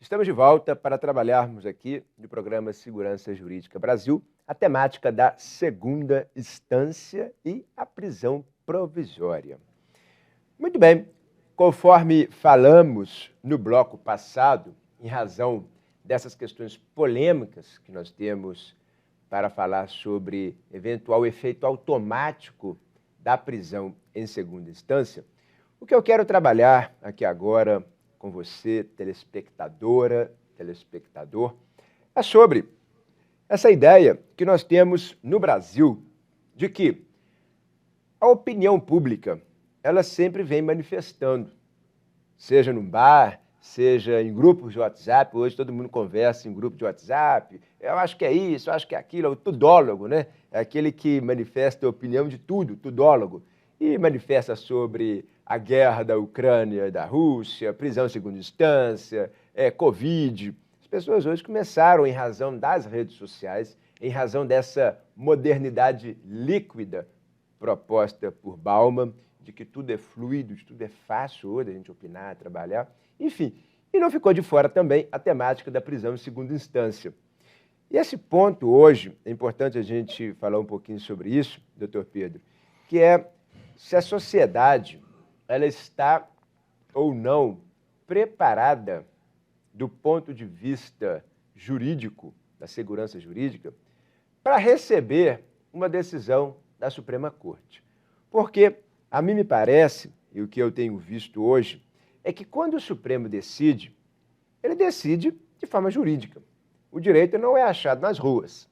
Estamos de volta para trabalharmos aqui no programa Segurança Jurídica Brasil a temática da segunda instância e a prisão provisória. Muito bem, conforme falamos no bloco passado, em razão dessas questões polêmicas que nós temos para falar sobre eventual efeito automático da prisão em segunda instância, o que eu quero trabalhar aqui agora com você, telespectadora, telespectador, é sobre essa ideia que nós temos no Brasil de que a opinião pública, ela sempre vem manifestando, seja num bar, seja em grupos de WhatsApp, hoje todo mundo conversa em grupo de WhatsApp, eu acho que é isso, eu acho que é aquilo, é o tudólogo, né? É aquele que manifesta a opinião de tudo, tudólogo, e manifesta sobre a guerra da Ucrânia e da Rússia, prisão em segunda instância, Covid. As pessoas hoje começaram, em razão das redes sociais, em razão dessa modernidade líquida proposta por Bauman, de que tudo é fluido, de tudo é fácil hoje a gente opinar, trabalhar, enfim. E não ficou de fora também a temática da prisão em segunda instância. E esse ponto hoje, é importante a gente falar um pouquinho sobre isso, doutor Pedro, que é se a sociedade ela está ou não preparada do ponto de vista jurídico, da segurança jurídica, para receber uma decisão da Suprema Corte. Porque a mim me parece, e o que eu tenho visto hoje, é que quando o Supremo decide, ele decide de forma jurídica. O direito não é achado nas ruas.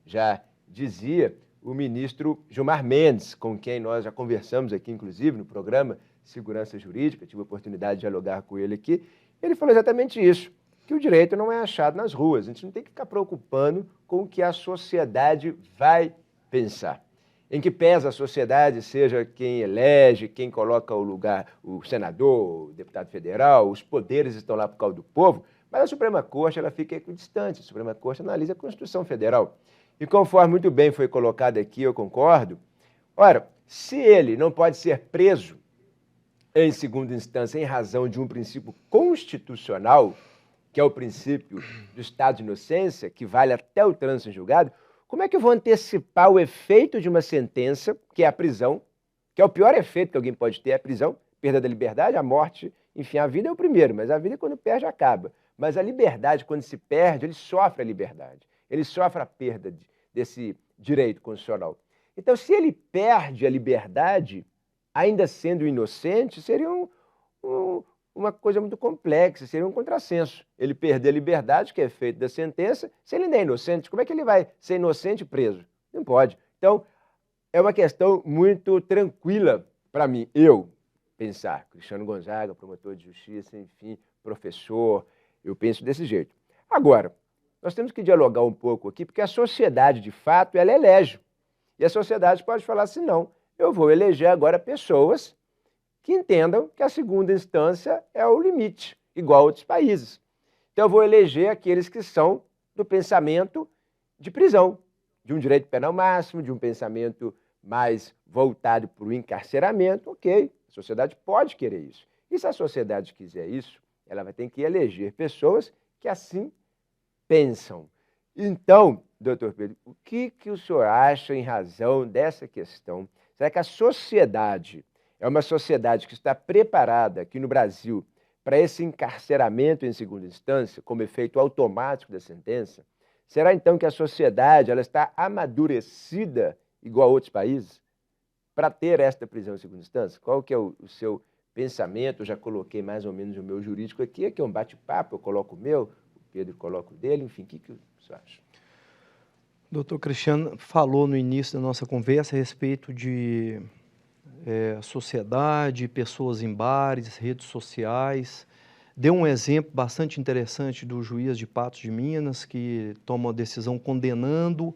Já dizia o ministro Gilmar Mendes, com quem nós já conversamos aqui, inclusive, no programa Segurança Jurídica, tive a oportunidade de dialogar com ele aqui, ele falou exatamente isso, que o direito não é achado nas ruas. A gente não tem que ficar preocupando com o que a sociedade vai pensar. Em que pesa a sociedade, seja quem elege, quem coloca o lugar, o senador, o deputado federal, os poderes estão lá por causa do povo, mas a Suprema Corte ela fica equidistante, a Suprema Corte analisa a Constituição Federal. E conforme muito bem foi colocado aqui, eu concordo, ora, se ele não pode ser preso em segunda instância em razão de um princípio constitucional, que é o princípio do estado de inocência, que vale até o trânsito em julgado, como é que eu vou antecipar o efeito de uma sentença, que é a prisão, que é o pior efeito que alguém pode ter, é a prisão, perda da liberdade, a morte, enfim, a vida é o primeiro, mas a vida quando perde acaba. Mas a liberdade, quando se perde, ele sofre a liberdade, ele sofre a perda desse direito constitucional. Então, se ele perde a liberdade, ainda sendo inocente, seria uma coisa muito complexa, seria um contrassenso. Ele perder a liberdade, que é efeito da sentença, se ele ainda é inocente, como é que ele vai ser inocente e preso? Não pode. Então, é uma questão muito tranquila para mim, eu pensar. Cristiano Gonzaga, promotor de justiça, enfim, professor, eu penso desse jeito. Agora, nós temos que dialogar um pouco aqui, porque a sociedade, de fato, ela elege. E a sociedade pode falar assim, não, eu vou eleger agora pessoas que entendam que a segunda instância é o limite, igual a outros países. Então, eu vou eleger aqueles que são do pensamento de prisão, de um direito penal máximo, de um pensamento mais voltado para o encarceramento, ok, a sociedade pode querer isso. E se a sociedade quiser isso, ela vai ter que eleger pessoas que assim pensam. Então, doutor Pedro, o que o senhor acha em razão dessa questão? Será que a sociedade é uma sociedade que está preparada aqui no Brasil para esse encarceramento em segunda instância, como efeito automático da sentença? Será então que a sociedade ela está amadurecida, igual a outros países, para ter esta prisão em segunda instância? Qual que é o seu pensamento? Eu já coloquei mais ou menos o meu jurídico aqui é um bate-papo, eu coloco o meu, o Pedro coloca o dele, enfim, o que você acha? Doutor Cristiano falou no início da nossa conversa a respeito de sociedade, pessoas em bares, redes sociais. Deu um exemplo bastante interessante do juiz de Patos de Minas, que toma uma decisão condenando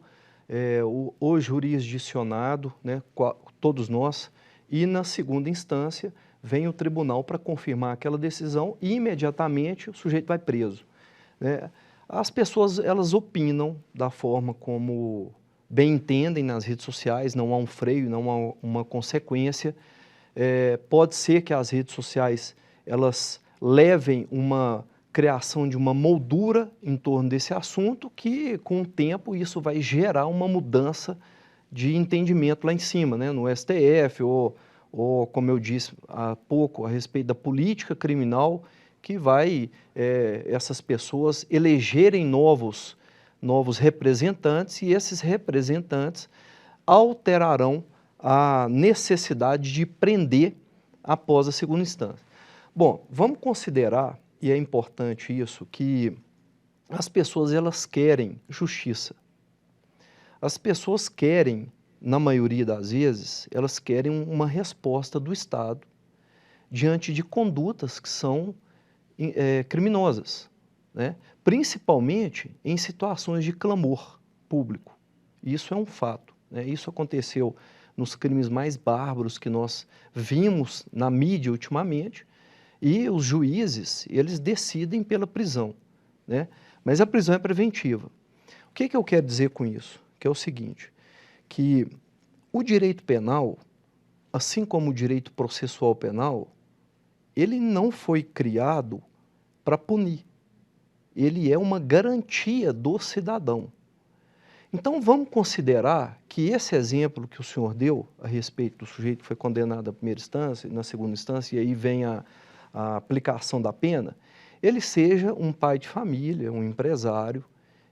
o jurisdicionado, né, todos nós, e na segunda instância vem o tribunal para confirmar aquela decisão e imediatamente o sujeito vai preso, né? As pessoas, elas opinam da forma como bem entendem nas redes sociais, não há um freio, não há uma consequência. Pode ser que as redes sociais, elas levem uma criação de uma moldura em torno desse assunto que, com o tempo, isso vai gerar uma mudança de entendimento lá em cima, né, no STF, ou como eu disse há pouco, a respeito da política criminal, que vai essas pessoas elegerem novos representantes, e esses representantes alterarão a necessidade de prender após a segunda instância. Bom, vamos considerar, e é importante isso, que as pessoas elas querem justiça. As pessoas querem, na maioria das vezes, elas querem uma resposta do Estado diante de condutas que são criminosas, né? Principalmente em situações de clamor público. Isso é um fato, né? Isso aconteceu nos crimes mais bárbaros que nós vimos na mídia ultimamente, e os juízes, eles decidem pela prisão, né? Mas a prisão é preventiva. O que eu quero dizer com isso? Que é o seguinte, que o direito penal, assim como o direito processual penal, ele não foi criado para punir. Ele é uma garantia do cidadão. Então vamos considerar que esse exemplo que o senhor deu a respeito do sujeito que foi condenado na primeira instância, na segunda instância, e aí vem a aplicação da pena, ele seja um pai de família, um empresário,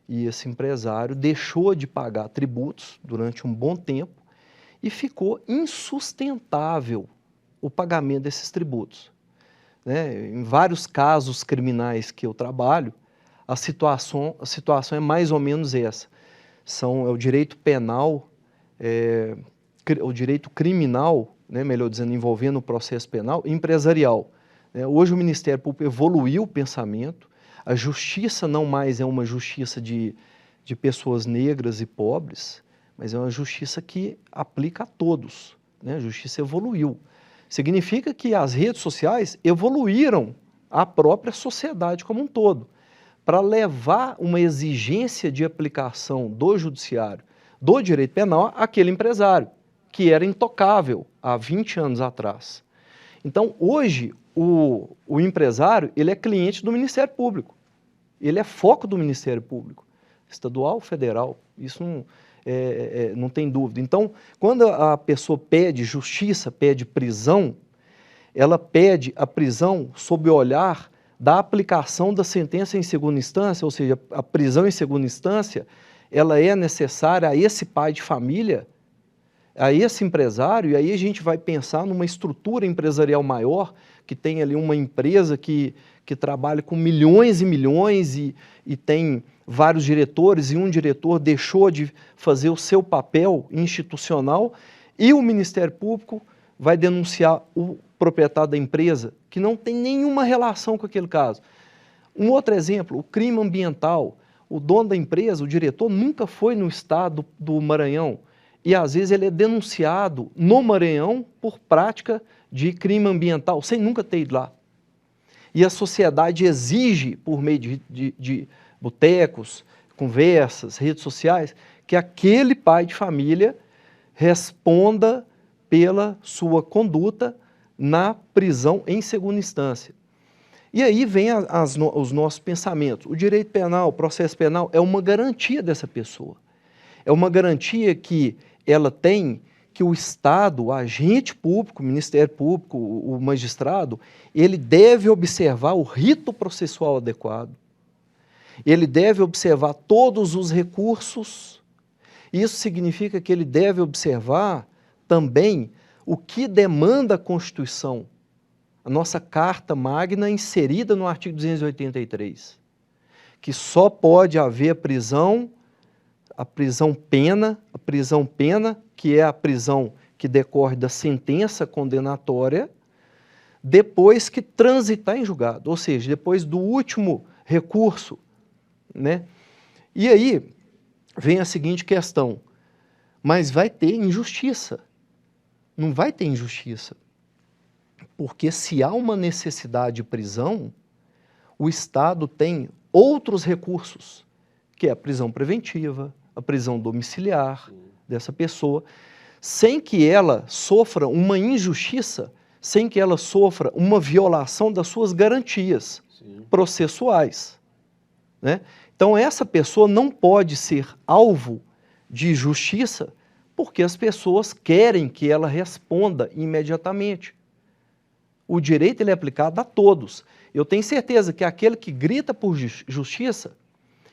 e esse empresário deixou de pagar tributos durante um bom tempo e ficou insustentável o pagamento desses tributos, né? Em vários casos criminais que eu trabalho, a situação é mais ou menos essa. É o direito penal, o direito criminal, né, melhor dizendo, envolvendo o processo penal, e empresarial. Hoje o Ministério Público evoluiu o pensamento, a justiça não mais é uma justiça de pessoas negras e pobres, mas é uma justiça que aplica a todos, né? A justiça evoluiu. Significa que as redes sociais evoluíram a própria sociedade como um todo, para levar uma exigência de aplicação do judiciário, do direito penal, àquele empresário, que era intocável há 20 anos atrás. Então, hoje, o empresário, ele é cliente do Ministério Público, ele é foco do Ministério Público, estadual, federal, isso não tem dúvida. Então, quando a pessoa pede justiça, pede prisão, ela pede a prisão sob o olhar da aplicação da sentença em segunda instância, ou seja, a prisão em segunda instância, ela é necessária a esse pai de família, a esse empresário, e aí a gente vai pensar numa estrutura empresarial maior, que tem ali uma empresa que trabalha com milhões e milhões e tem vários diretores, e um diretor deixou de fazer o seu papel institucional, e o Ministério Público vai denunciar o proprietário da empresa, que não tem nenhuma relação com aquele caso. Um outro exemplo, o crime ambiental. O dono da empresa, o diretor, nunca foi no estado do Maranhão, e às vezes ele é denunciado no Maranhão por prática de crime ambiental, sem nunca ter ido lá. E a sociedade exige, por meio de botecos, conversas, redes sociais, que aquele pai de família responda pela sua conduta na prisão em segunda instância. E aí vem os nossos pensamentos. O direito penal, o processo penal é uma garantia dessa pessoa. É uma garantia que ela tem, que o Estado, o agente público, o Ministério Público, o magistrado, ele deve observar o rito processual adequado. Ele deve observar todos os recursos. Isso significa que ele deve observar também o que demanda a Constituição, a nossa Carta Magna inserida no artigo 283, que só pode haver a prisão pena, que é a prisão que decorre da sentença condenatória, depois que transitar em julgado, ou seja, depois do último recurso, né? E aí vem a seguinte questão, mas vai ter injustiça? Não vai ter injustiça, porque se há uma necessidade de prisão, o Estado tem outros recursos, que é a prisão preventiva, a prisão domiciliar dessa pessoa, sem que ela sofra uma injustiça sem que ela sofra uma violação das suas garantias processuais, né? Então, essa pessoa não pode ser alvo de justiça porque as pessoas querem que ela responda imediatamente. O direito ele é aplicado a todos. Eu tenho certeza que aquele que grita por justiça,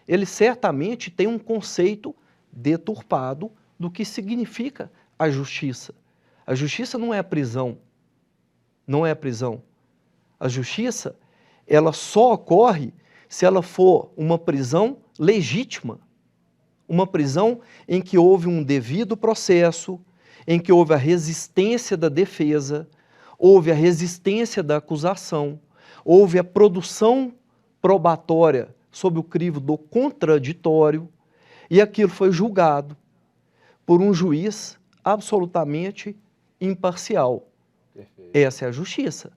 ele certamente tem um conceito deturpado do que significa a justiça. A justiça não é a prisão. Não é a prisão. A justiça, ela só ocorre se ela for uma prisão legítima. Uma prisão em que houve um devido processo, em que houve a resistência da defesa, houve a resistência da acusação, houve a produção probatória sob o crivo do contraditório, e aquilo foi julgado por um juiz absolutamente imparcial. Perfeito. Essa é a justiça.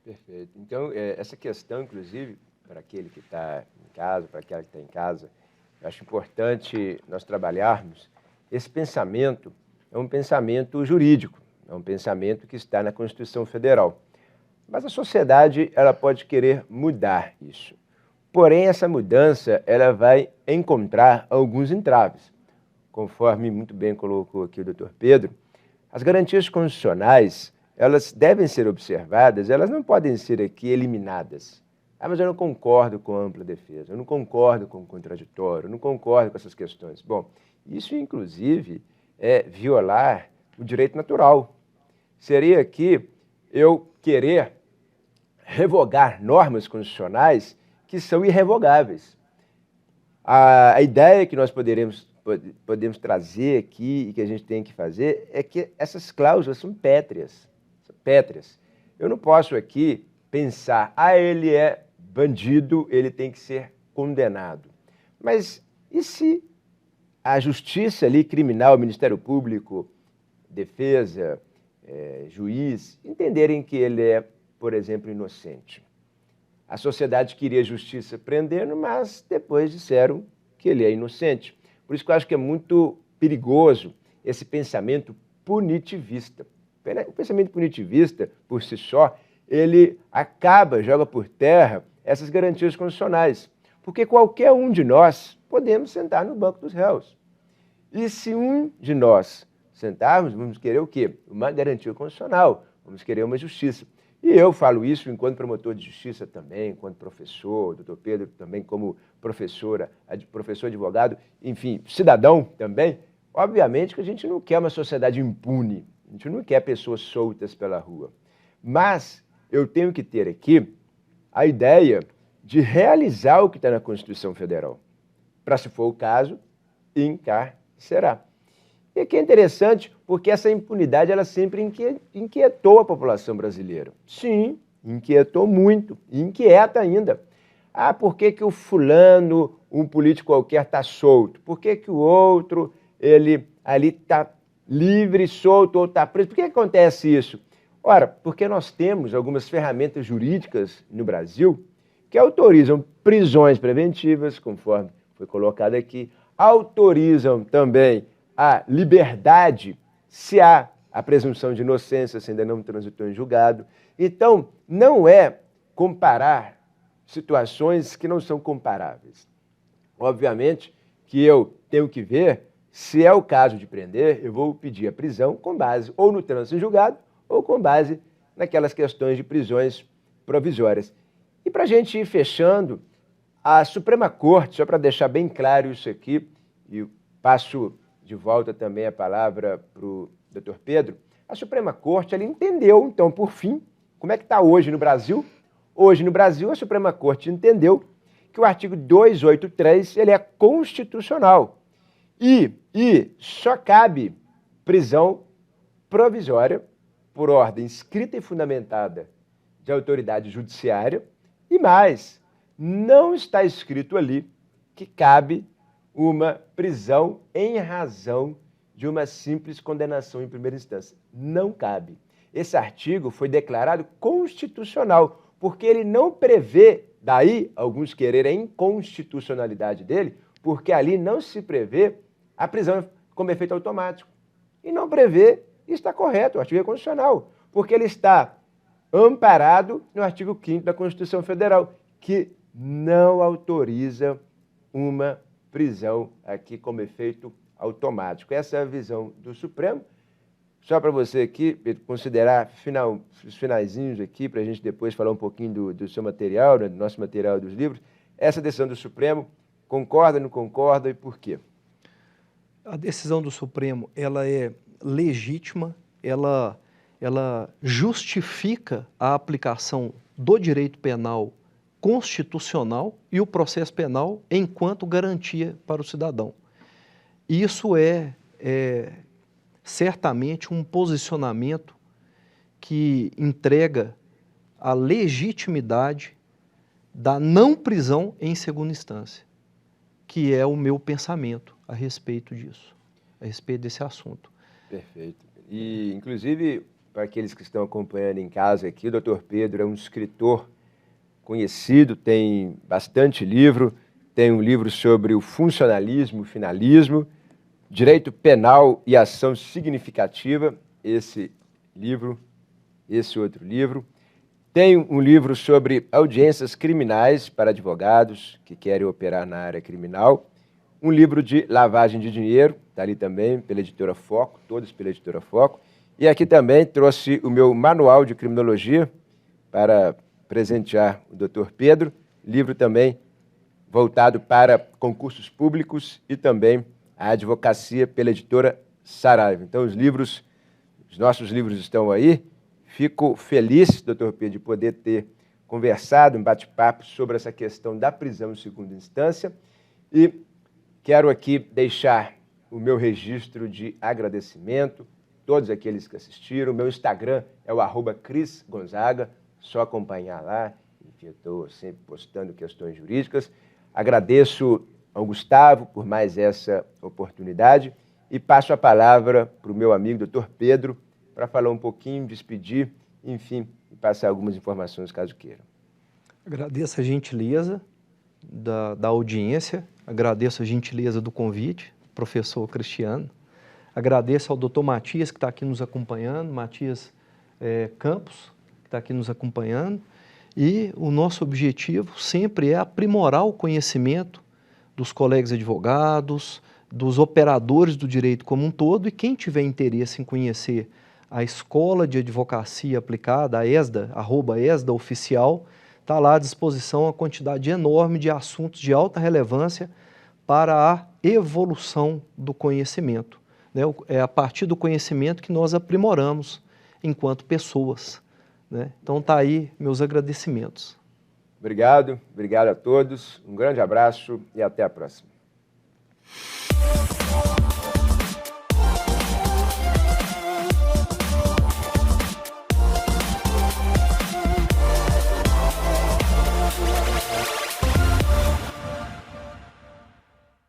Perfeito. Então, essa questão, inclusive, para aquele que está em casa, para aquela que está em casa, eu acho importante nós trabalharmos. Esse pensamento é um pensamento jurídico, é um pensamento que está na Constituição Federal. Mas a sociedade ela pode querer mudar isso. Porém, essa mudança ela vai encontrar alguns entraves. Conforme muito bem colocou aqui o doutor Pedro, as garantias constitucionais elas devem ser observadas, elas não podem ser aqui eliminadas. Ah, mas eu não concordo com a ampla defesa, eu não concordo com o contraditório, eu não concordo com essas questões. Bom, isso inclusive é violar o direito natural. Seria aqui eu querer revogar normas constitucionais que são irrevogáveis. A ideia que nós podemos trazer aqui e que a gente tem que fazer é que essas cláusulas são pétreas. Eu não posso aqui pensar, ele é bandido, ele tem que ser condenado. Mas e se a justiça ali criminal, o Ministério Público, defesa, juiz, entenderem que ele é, por exemplo, inocente? A sociedade queria justiça prendendo, mas depois disseram que ele é inocente. Por isso que eu acho que é muito perigoso esse pensamento punitivista. O pensamento punitivista, por si só, ele joga por terra essas garantias constitucionais. Porque qualquer um de nós podemos sentar no banco dos réus. E se um de nós sentarmos, vamos querer o quê? Uma garantia constitucional, vamos querer uma justiça. E eu falo isso enquanto promotor de justiça também, enquanto professor, doutor Pedro também como professor advogado, enfim, cidadão também. Obviamente que a gente não quer uma sociedade impune, a gente não quer pessoas soltas pela rua. Mas eu tenho que ter aqui a ideia de realizar o que está na Constituição Federal. Para, se for o caso, encarcerar. E aqui é interessante porque essa impunidade ela sempre inquietou a população brasileira. Sim, inquietou muito, e inquieta ainda. Ah, por que que o fulano, um político qualquer, está solto? Por que que o outro, ele ali está livre, solto ou está preso? Por que acontece isso? Ora, porque nós temos algumas ferramentas jurídicas no Brasil que autorizam prisões preventivas, conforme foi colocado aqui, autorizam também a liberdade se há a presunção de inocência, se ainda não transitou em julgado. Então, não é comparar situações que não são comparáveis. Obviamente que eu tenho que ver, se é o caso de prender, eu vou pedir a prisão com base ou no trânsito em julgado ou com base naquelas questões de prisões provisórias. E para a gente ir fechando, a Suprema Corte, só para deixar bem claro isso aqui, e passo de volta também a palavra para o doutor Pedro, a Suprema Corte ela entendeu, então, por fim, como é que está hoje no Brasil? Hoje no Brasil, a Suprema Corte entendeu que o artigo 283 ele é constitucional e só cabe prisão provisória por ordem escrita e fundamentada de autoridade judiciária e mais, não está escrito ali que cabe uma prisão em razão de uma simples condenação em primeira instância. Não cabe. Esse artigo foi declarado constitucional, porque ele não prevê, daí alguns quererem a inconstitucionalidade dele, porque ali não se prevê a prisão como efeito automático. E não prevê, e está correto, o artigo é constitucional, porque ele está amparado no artigo 5º da Constituição Federal, que não autoriza uma prisão aqui como efeito automático. Essa é a visão do Supremo. Só para você aqui, Pedro, considerar os finalzinhos aqui, para a gente depois falar um pouquinho do seu material, né, do nosso material dos livros. Essa decisão do Supremo, concorda, não concorda e por quê? A decisão do Supremo, ela é legítima, ela justifica a aplicação do direito penal constitucional e o processo penal enquanto garantia para o cidadão. Isso é certamente um posicionamento que entrega a legitimidade da não prisão em segunda instância, que é o meu pensamento a respeito disso, a respeito desse assunto. Perfeito. E, inclusive, para aqueles que estão acompanhando em casa aqui, o Dr. Pedro é um escritor conhecido, tem bastante livro, tem um livro sobre o funcionalismo, o finalismo, direito penal e ação significativa, esse livro, esse outro livro. Tem um livro sobre audiências criminais para advogados que querem operar na área criminal. Um livro de lavagem de dinheiro, está ali também, pela editora Foco, todos pela editora Foco. E aqui também trouxe o meu manual de criminologia para presentear o Dr. Pedro. Livro também voltado para concursos públicos e também a advocacia pela editora Saraiva. Então, os nossos livros estão aí. Fico feliz, doutor Pedro, de poder ter conversado, um bate-papo sobre essa questão da prisão em segunda instância. E quero aqui deixar o meu registro de agradecimento, todos aqueles que assistiram. O meu Instagram é o @CrisGonzaga, só acompanhar lá. Enfim, eu estou sempre postando questões jurídicas. Agradeço ao Gustavo por mais essa oportunidade e passo a palavra para o meu amigo, doutor Pedro, para falar um pouquinho, despedir, enfim, e passar algumas informações, caso queira. Agradeço a gentileza da audiência, agradeço a gentileza do convite, professor Cristiano, agradeço ao doutor Matias, que está aqui nos acompanhando, Matias Campos, que está aqui nos acompanhando, e o nosso objetivo sempre é aprimorar o conhecimento dos colegas advogados, dos operadores do direito como um todo, e quem tiver interesse em conhecer a Escola de Advocacia Aplicada, a ESDA, @ESDA Oficial, está lá à disposição uma quantidade enorme de assuntos de alta relevância para a evolução do conhecimento, né? É a partir do conhecimento que nós aprimoramos enquanto pessoas, né? Então está aí meus agradecimentos. Obrigado a todos, um grande abraço e até a próxima.